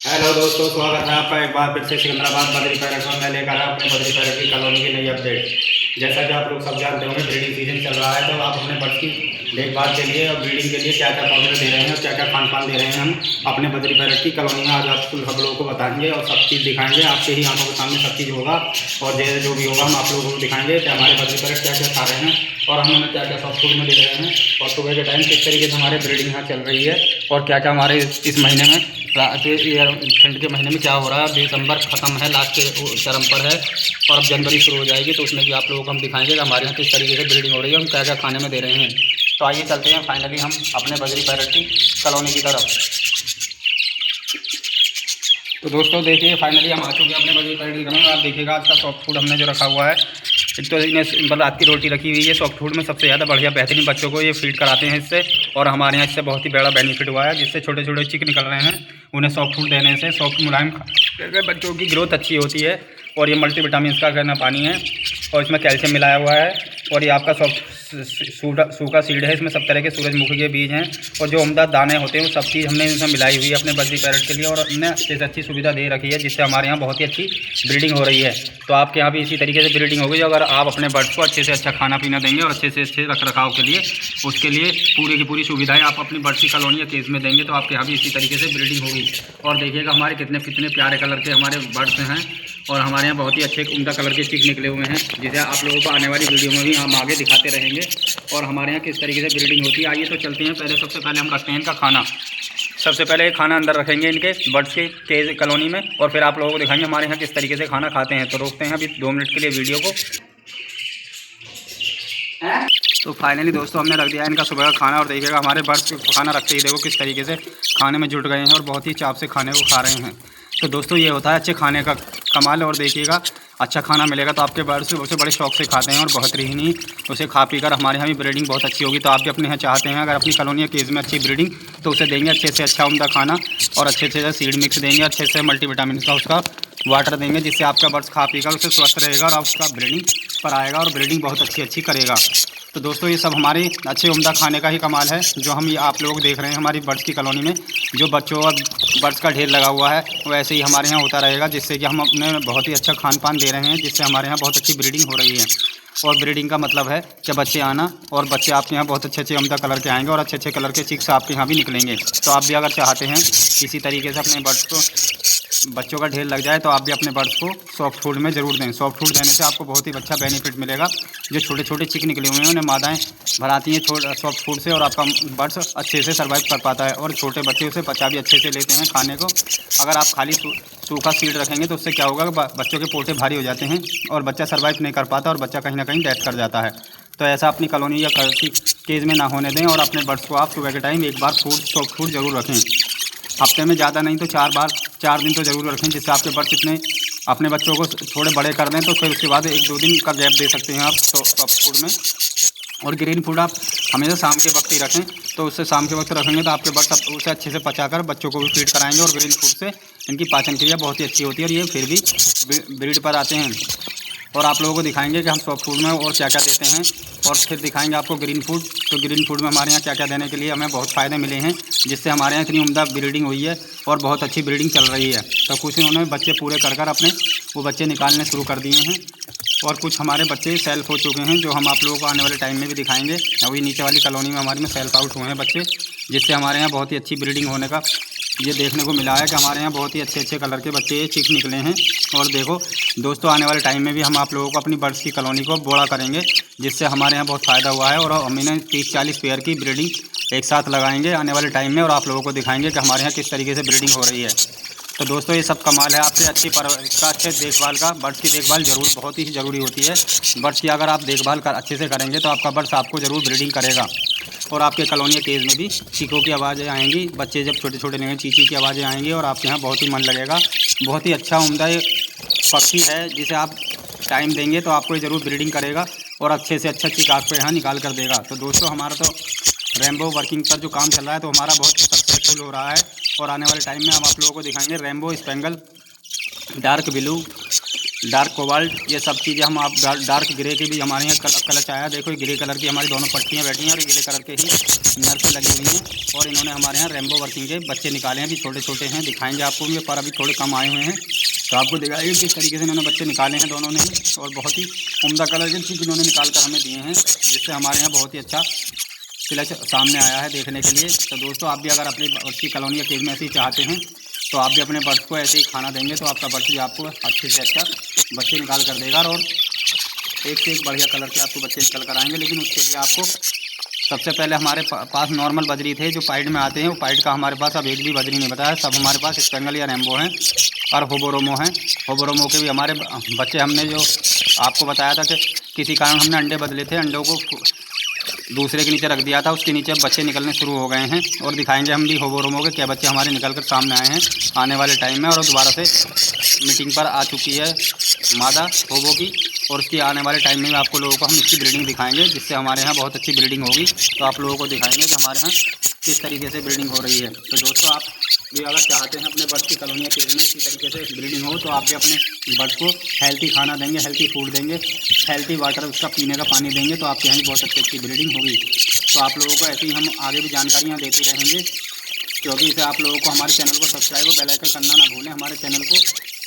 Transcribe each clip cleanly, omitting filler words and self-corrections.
Hello दोस्तों, स्वागत है आपका एक बार फिर से सिकंदराबाद बद्री पैरट में। मैं लेकर आया अपने बद्री पैरट की कॉलोनी की नई अपडेट। जैसा कि आप लोग सब जानते होंगे, ब्रीडिंग सीजन चल रहा है, तो आप अपने बर्ड्स की देखभाल के लिए और ब्रीडिंग के लिए क्या क्या पाउडर दे रहे हैं और क्या क्या खान पान दे रहे हैं हम अपने बद्री पैरट की कॉलोनी में आज आप सब लोगों को बताएंगे और सब चीज़ दिखाएंगे। आपके ही आंखों के सामने सब चीज़ होगा और जैसे जो भी होगा हम आप लोगों को दिखाएंगे कि हमारे बद्री पैरट क्या क्या खा रहे हैं और हम उन्हें क्या क्या सॉफ्ट फूड में दे रहे हैं और सुबह के टाइम किस तरीके से हमारे ब्रीडिंग यहाँ चल रही है और क्या क्या हमारे इस महीने में ठंड के महीने में क्या हो रहा है। दिसंबर ख़त्म है, लास्ट के चरम पर है और अब जनवरी शुरू हो जाएगी, तो उसमें भी आप लोगों को हम दिखाएंगे कि हमारे यहाँ किस तरीके से ब्रीडिंग हो रही है, हम क्या क्या खाने में दे रहे हैं। तो आइए चलते हैं फाइनली हम अपने बद्री पैरट की कॉलोनी की तरफ। तो दोस्तों देखिए, फाइनली हम आ चुके हैं अपने बद्री पैरट की कॉलोनी। आप देखिएगा आज का सॉफ्ट फूड हमने जो रखा हुआ है, एक तो इन्हें सिंपल रात की रोटी रखी हुई है। सॉफ्ट फूड में सबसे ज़्यादा बढ़िया बेहतरीन बच्चों को ये फीड कराते हैं इससे, और हमारे यहाँ इससे बहुत ही बड़ा बेनिफिट हुआ है, जिससे छोटे छोटे चिक निकल रहे हैं। उन्हें सॉफ्ट फूड देने से सॉफ्ट मुलायम बच्चों की ग्रोथ अच्छी होती है। और ये मल्टीविटामिन का कहना पानी है और इसमें कैल्शियम मिलाया हुआ है। और ये आपका सॉफ्ट सूखा सीड है, इसमें सब तरह के सूरजमुखी के बीज हैं और जो उम्दा दाने होते हैं वो सब चीज़ हमने इनमें मिलाई हुई है अपने बद्री पैरट के लिए, और हमने अच्छे से अच्छी सुविधा दे रखी है, जिससे हमारे यहाँ बहुत ही अच्छी ब्रीडिंग हो रही है। तो आपके यहाँ भी इसी तरीके से ब्रीडिंग होगी अगर आप अपने बर्ड्स को अच्छे से अच्छा खाना पीना देंगे और अच्छे से अच्छे रख रखाव के लिए उसके लिए पूरी की पूरी सुविधाएं आप अपनी बर्ड्स की कॉलोनी या केज में देंगे, तो आपके यहाँ भी इसी तरीके से ब्रीडिंग होगी। और देखिएगा हमारे कितने कितने प्यारे कलर के हमारे बर्ड्स हैं और हमारे यहाँ बहुत ही अच्छे उम्दा कलर के चिक निकले हुए हैं, जिसे आप लोगों को आने वाली वीडियो में भी हम आगे दिखाते रहेंगे और हमारे यहाँ किस तरीके से ब्रीडिंग होती है। आइए तो चलते हैं। सबसे पहले हम रखते हैं इनका खाना। सबसे पहले खाना अंदर रखेंगे इनके बर्ड्स के केज कॉलोनी में और फिर आप लोगों को दिखाएंगे हमारे यहाँ किस तरीके से खाना खाते हैं। तो रोकते हैं अभी 2 मिनट के लिए वीडियो को। तो फाइनली दोस्तों हमने रख दिया इनका सुबह का खाना और देखिएगा हमारे बर्ड्स खाना रखते ही देखो किस तरीके से खाने में जुट गए हैं और बहुत ही चाव से खाने को खा रहे हैं। तो दोस्तों ये होता है अच्छे खाने का कमाल। और देखिएगा अच्छा खाना मिलेगा तो आपके बर्ड्स उसे बड़े शौक से खाते हैं और बेहतरीन ही उसे खा पी कर हमारे यहाँ भी ब्रीडिंग बहुत अच्छी होगी। तो आप भी अपने यहाँ चाहते हैं अगर अपनी कॉलोनी या केज में अच्छी ब्रीडिंग, तो उसे देंगे अच्छे से अच्छा उम्दा खाना और अच्छे से सीड मिक्स देंगे, अच्छे से मल्टीविटामिन का उसका वाटर देंगे, जिससे आपका बर्ड्स खा पी कर उसे स्वस्थ रहेगा और उसका ब्रीडिंग पर आएगा और ब्रीडिंग बहुत अच्छी करेगा। तो दोस्तों ये सब हमारे अच्छे उम्दा खाने का ही कमाल है जो हम ये आप लोग देख रहे हैं हमारी बर्ड्स की कॉलोनी में। जो बच्चों और बर्ड्स का ढेर लगा हुआ है वैसे ही हमारे यहाँ होता रहेगा, जिससे कि हम अपने बहुत ही अच्छा खान पान दे रहे हैं, जिससे हमारे यहाँ बहुत अच्छी ब्रीडिंग हो रही है। और ब्रीडिंग का मतलब है कि बच्चे आना और बच्चे आपके यहाँ बहुत अच्छे उम्दा कलर के आएंगे और अच्छे कलर के चिक्स आपके यहाँ भी निकलेंगे। तो आप भी अगर चाहते हैं इसी तरीके से अपने बर्ड्स को बच्चों का ढेर लग जाए तो आप भी अपने बर्ड्स को सॉफ्ट फूड में ज़रूर दें। सॉफ्ट फूड देने से आपको बहुत ही अच्छा बेनिफिट मिलेगा। जो छोटे छोटे चिक निकले हुए हैं उन्हें मादाएं भराती हैं सॉफ्ट फूड से और आपका बर्ड्स अच्छे से सर्वाइव कर पाता है और छोटे बच्चे उसे पचा भी अच्छे से लेते हैं खाने को। अगर आप खाली सूखा सीड रखेंगे तो उससे क्या होगा, बच्चों के पोटे भारी हो जाते हैं और बच्चा सर्वाइव नहीं कर पाता और बच्चा कहीं ना कहीं डेथ कर जाता है। तो ऐसा अपनी कॉलोनी या केज में ना होने दें और अपने बर्ड्स को आप सुबह के टाइम एक बार सॉफ्ट फूड ज़रूर रखें। हफ्ते में ज़्यादा नहीं तो 4 दिन तो ज़रूर रखें, जिससे आपके बर्ड्स इतने अपने बच्चों को थोड़े बड़े कर दें तो फिर उसके बाद 1-2 दिन का गैप दे सकते हैं आप सॉफ्ट फूड में। और ग्रीन फूड आप हमेशा शाम के वक्त ही रखें, तो उससे शाम के वक्त रखेंगे तो आपके बर्ड्स उसे अच्छे से पचाकर बच्चों को भी फीड कराएंगे और ग्रीन फूड से इनकी पाचन क्रिया बहुत ही अच्छी होती है और ये फिर भी ब्रीड पर आते हैं। और आप लोगों को दिखाएंगे कि हम सॉफ्ट फूड में और क्या क्या देते हैं और फिर दिखाएंगे आपको ग्रीन फूड। तो ग्रीन फूड में हमारे यहाँ क्या क्या देने के लिए हमें बहुत फ़ायदे मिले हैं, जिससे हमारे यहाँ इतनी उम्दा ब्रीडिंग हुई है और बहुत अच्छी ब्रीडिंग चल रही है। तो कुछ उन्होंने बच्चे पूरे कर अपने वो बच्चे निकालने शुरू कर दिए हैं और कुछ हमारे बच्चे सेल्फ हो चुके हैं, जो हम आप लोगों को आने वाले टाइम में भी दिखाएंगे। अभी नीचे वाली कॉलोनी में हमारे में सेल्फ आउट हुए हैं बच्चे, जिससे हमारे यहाँ बहुत ही अच्छी ब्रीडिंग होने का ये देखने को मिला है कि हमारे यहाँ बहुत ही अच्छे कलर के बच्चे चिक निकले हैं। और देखो दोस्तों, आने वाले टाइम में भी हम आप लोगों को अपनी बर्ड्स की कॉलोनी को बड़ा करेंगे, जिससे हमारे यहाँ बहुत फ़ायदा हुआ है और हम इन्हें 30-40 पेयर की ब्रीडिंग एक साथ लगाएंगे आने वाले टाइम में और आप लोगों को दिखाएंगे कि हमारे यहाँ किस तरीके से ब्रीडिंग हो रही है। तो दोस्तों ये सब कमाल है आपसे अच्छे देखभाल का। बर्ड्स की देखभाल बहुत ही ज़रूरी होती है। बर्ड्स की अगर आप देखभाल अच्छे से करेंगे तो आपका बर्ड्स आपको ज़रूर ब्रीडिंग करेगा और आपके कॉलोनी केज में भी चीखों की आवाज़ें आएंगी। बच्चे जब छोटे छोटे नहीं चीची की आवाज़ें आएंगी और आपके यहाँ बहुत ही मन लगेगा। बहुत ही अच्छा उम्दा पक्षी है, जिसे आप टाइम देंगे तो आपको ज़रूर ब्रीडिंग करेगा और अच्छे से अच्छा चीख आपको यहाँ निकाल कर देगा। तो दोस्तों हमारा तो रेनबो वर्किंग पर जो काम चल रहा है तो हमारा बहुत सक्सेसफुल हो रहा है और आने वाले टाइम में हम आप लोगों को दिखाएंगे rainbow spangle, dark blue, dark cobalt, ये सब चीज़ें हम आप डार्क ग्रे के भी हमारे यहाँ कलच आया। देखो ग्रे कलर की हमारी दोनों पट्टियाँ बैठी हैं और ग्रे कलर के ही नर से लगी हुई हैं। और इन्होंने हमारे यहाँ रेम्बो वर्किंग के बच्चे निकाले हैं, अभी छोटे छोटे हैं, दिखाएंगे आपको भी, पर अभी थोड़े कम आए हुए हैं तो आपको दिखाएंगे किस तरीके से इन्होंने बच्चे निकाले हैं दोनों ने ही। और बहुत ही उम्दा कलर के चीज़ इन्होंने निकाल कर हमें दिए हैं, जिससे हमारे यहाँ बहुत ही अच्छा क्लच सामने आया है देखने के लिए। तो दोस्तों आप भी अगर अपनी बर्ड्स की कॉलोनी या केज में ऐसे ही चाहते हैं तो आप भी अपने बर्ड्स को ऐसे ही खाना देंगे तो आपका बर्ड्स भी आपको अच्छे से अच्छा बच्चे निकाल कर देगा और एक से एक बढ़िया कलर के आपको बच्चे निकल कर आएंगे। लेकिन उसके लिए आपको सबसे पहले हमारे पास नॉर्मल बजरी थे जो पाइड में आते हैं, वो पाइड का हमारे पास अब एक भी बजरी नहीं बताया, सब हमारे पास स्पेंगल या रेम्बो हैं और होबोरोमो हैं। होबोरोमो के भी हमारे बच्चे हमने जो आपको बताया था कि किसी कारण हमने अंडे बदले थे, अंडों को दूसरे के नीचे रख दिया था, उसके नीचे बच्चे निकलने शुरू हो गए हैं और दिखाएंगे हम भी होबोरोमो के क्या बच्चे हमारे निकल कर सामने आए हैं आने वाले टाइम में। और दोबारा से मीटिंग पर आ चुकी है मादा होबो की और उसकी आने वाले टाइम में आपको लोगों को हम इसकी ब्रीडिंग दिखाएंगे, जिससे हमारे यहाँ बहुत अच्छी ब्रीडिंग होगी। तो आप लोगों को दिखाएंगे कि हमारे यहाँ किस तरीके से ब्रीडिंग हो रही है। तो दोस्तों आप भी अगर चाहते हैं अपने बर्ड्स की कॉलोनी केज में इसी तरीके से ब्रीडिंग हो तो आप भी अपने बर्ड्स को हेल्थी खाना देंगे, हेल्थी फूड देंगे, हेल्थी वाटर उसका पीने का पानी देंगे तो आपके यहाँ भी बहुत अच्छी ब्रीडिंग होगी। तो आप लोगों को ऐसे ही हम आगे भी जानकारियाँ देते रहेंगे, क्योंकि इसे आप लोगों को हमारे चैनल को सब्सक्राइब और बेल आइकन करना ना भूलें। हमारे चैनल को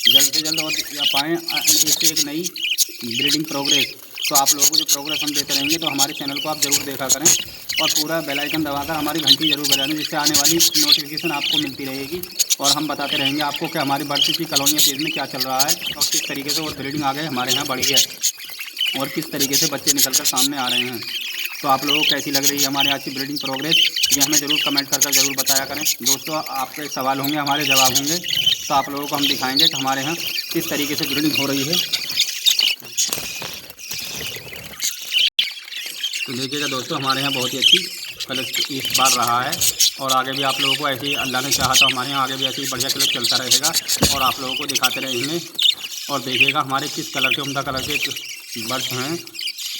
जल्द से जल्द और पाएँ इससे एक नई ब्रीडिंग प्रोग्रेस। तो आप लोगों को जो प्रोग्रेस हम देते रहेंगे तो हमारे चैनल को आप ज़रूर देखा करें और पूरा बेल आइकन दबाकर हमारी घंटी ज़रूर बजा दें, जिससे आने वाली नोटिफिकेशन आपको मिलती रहेगी और हम बताते रहेंगे आपको कि हमारी बर्ड्स की कॉलोनी केज में क्या चल रहा है और किस तरीके से और ब्रीडिंग आगे हमारे यहाँ बढ़ी है और किस तरीके से बच्चे निकल कर सामने आ रहे हैं। तो आप लोगों को कैसी लग रही है हमारे आज की ब्रीडिंग प्रोग्रेस, ये हमें ज़रूर कमेंट कर ज़रूर बताया करें। दोस्तों आपके सवाल होंगे, हमारे जवाब होंगे, तो आप लोगों को हम दिखाएंगे कि हमारे यहाँ किस तरीके से ब्रीडिंग हो रही है। तो देखिएगा दोस्तों हमारे यहाँ बहुत ही अच्छी कलच इस बार रहा है और आगे भी आप लोगों को ऐसे ही अल्लाह ने चाहा तो हमारे यहाँ आगे भी ऐसे ही बढ़िया कलच चलता रहेगा और आप लोगों को दिखाते रहेंगे। और देखिएगा हमारे किस कलर के उम्दा कलर के बर्ड्स हैं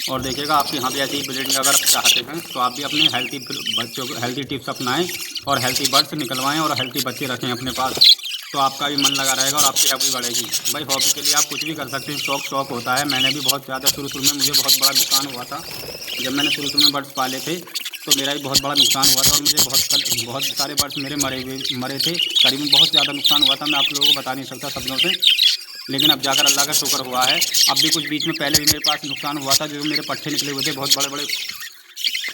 और देखिएगा आप यहाँ भी ऐसी ब्रीडिंग अगर आप चाहते हैं तो आप भी अपने हेल्थी बच्चों को हेल्थी टिप्स अपनाएं और हेल्थी बर्ड्स निकलवाएं और हेल्थी बच्चे रखें अपने पास, तो आपका भी मन लगा रहेगा और आपकी हॉबी बढ़ेगी। भाई हॉबी के लिए आप कुछ भी कर सकते हैं, शौक होता है। मैंने भी बहुत ज़्यादा शुरू में मुझे बहुत बड़ा नुकसान हुआ था जब मैंने शुरू में बर्ड्स पाले थे, तो मेरा भी बहुत बड़ा नुकसान हुआ था और मुझे बहुत सारे बर्ड्स मेरे मरे थे, करीबन बहुत ज़्यादा नुकसान हुआ था। मैं आप लोगों को बता नहीं सकता शब्दों से, लेकिन अब जाकर अल्लाह का शुक्र हुआ है। अब भी कुछ बीच में पहले भी मेरे पास नुकसान हुआ था, जो मेरे पट्टे निकले हुए थे बहुत बड़े बड़े,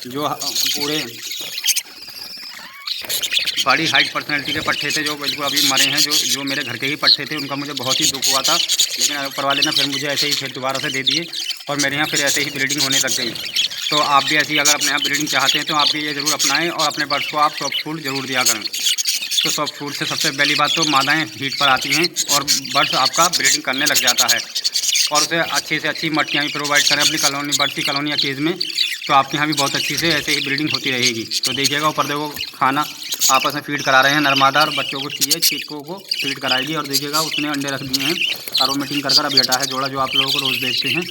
जो पूरे बड़ी हाइट पर्सनैलिटी के पट्टे थे, जो बिल्कुल अभी मरे हैं, जो मेरे घर के ही पट्टे थे। उनका मुझे बहुत ही दुख हुआ था, लेकिन ऊपर वाले ने फिर मुझे ऐसे ही फिर दोबारा से दे दिए और मेरे यहाँ फिर ऐसे ही ब्रीडिंग होने लग गई। तो आप भी ऐसी अगर अपने यहाँ ब्रीडिंग चाहते हैं तो आप भी ये ज़रूर अपनाएं और अपने बर्ड्स को आप सॉफ्ट फूड ज़रूर दिया करें। तो सॉफ्ट फूड से सबसे पहली बात तो मादाएँ हीट पर आती हैं और बर्ड्स आपका ब्रीडिंग करने लग जाता है और उसे अच्छी से अच्छी मटकियाँ भी प्रोवाइड करें अपनी कॉलोनी बर्ड्स की कॉलोनी या केज में, तो आपके यहाँ भी बहुत अच्छी से ऐसे ही ब्रीडिंग होती रहेगी। तो देखिएगा ऊपर देखो खाना आपस में फीड करा रहे हैं, नरमादा और बच्चों को चाहिए चीकों को फीड कराएगी और देखिएगा उसने अंडे रख दिए हैं और वो मीटिंग कर अभी हटा है जोड़ा जो आप लोगों को रोज़ देखते हैं।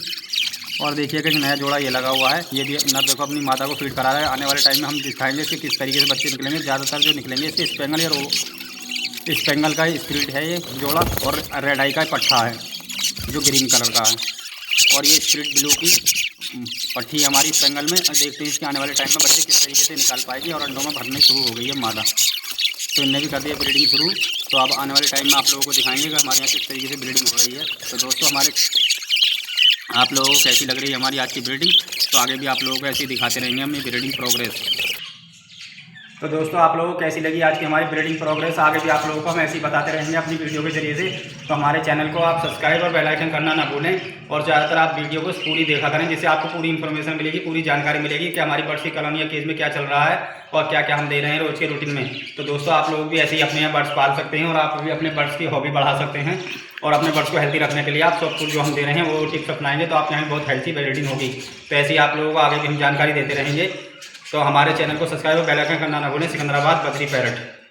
और देखिएगा कि नया जोड़ा ये लगा हुआ है, ये भी नर देखो अपनी माता को फीड करा रहा है। आने वाले टाइम में हम दिखाएंगे कि किस तरीके से बच्चे निकलेंगे, ज़्यादातर जो निकलेंगे इससे स्पेंगल या स्पेंगल का स्प्लिट है ये जोड़ा और रेड आई का पट्ठा है जो ग्रीन कलर का है और ये स्प्लिट ब्लू की पट्टी हमारी स्पेंगल में। देखते हैं इसके आने वाले टाइम में बच्चे किस तरीके से निकाल पाएगी और अंडों में भरने शुरू हो गई है मादा, तो इनने भी कर दिया ब्रीडिंग शुरू। तो अब आने वाले टाइम में आप लोगों को दिखाएंगे कि हमारे यहाँ किस तरीके से ब्रीडिंग हो रही है। तो दोस्तों आप लोगों को कैसी लग रही है हमारी आज की ब्रीडिंग, तो आगे भी आप लोगों को ऐसे ही दिखाते रहेंगे हम ये ब्रीडिंग प्रोग्रेस। तो दोस्तों आप लोगों को कैसी लगी आज की हमारी ब्रीडिंग प्रोग्रेस, आगे भी आप लोगों को हम ऐसे ही बताते रहेंगे अपनी वीडियो के जरिए से। तो हमारे चैनल को आप सब्सक्राइब और बेल आइकन करना ना भूलें और ज़्यादातर आप वीडियो को पूरी देखा करें, जिससे आपको पूरी इन्फॉर्मेशन मिलेगी, पूरी जानकारी मिलेगी कि हमारी बर्ड्स की कॉलोनी या केज में क्या चल रहा है और क्या क्या हम दे रहे हैं रोज़ के रूटीन में। तो दोस्तों आप लोग भी ऐसे ही अपने यहाँ बर्ड्स पाल सकते हैं और आप भी अपने बर्ड्स की हॉबी बढ़ा सकते हैं और अपने बर्ड्स को हेल्थी रखने के लिए आप सब कुछ जो हम दे रहे हैं वो टिप्स अपनाएंगे तो आप यहाँ बहुत हेल्थी ब्रीडिंग होगी। तो ऐसे ही आप लोगों को आगे भी हम जानकारी देते रहेंगे। तो हमारे चैनल को सब्सक्राइब और बेल आइकन करना ना भूलें। सिकंदराबाद बद्री पैरट।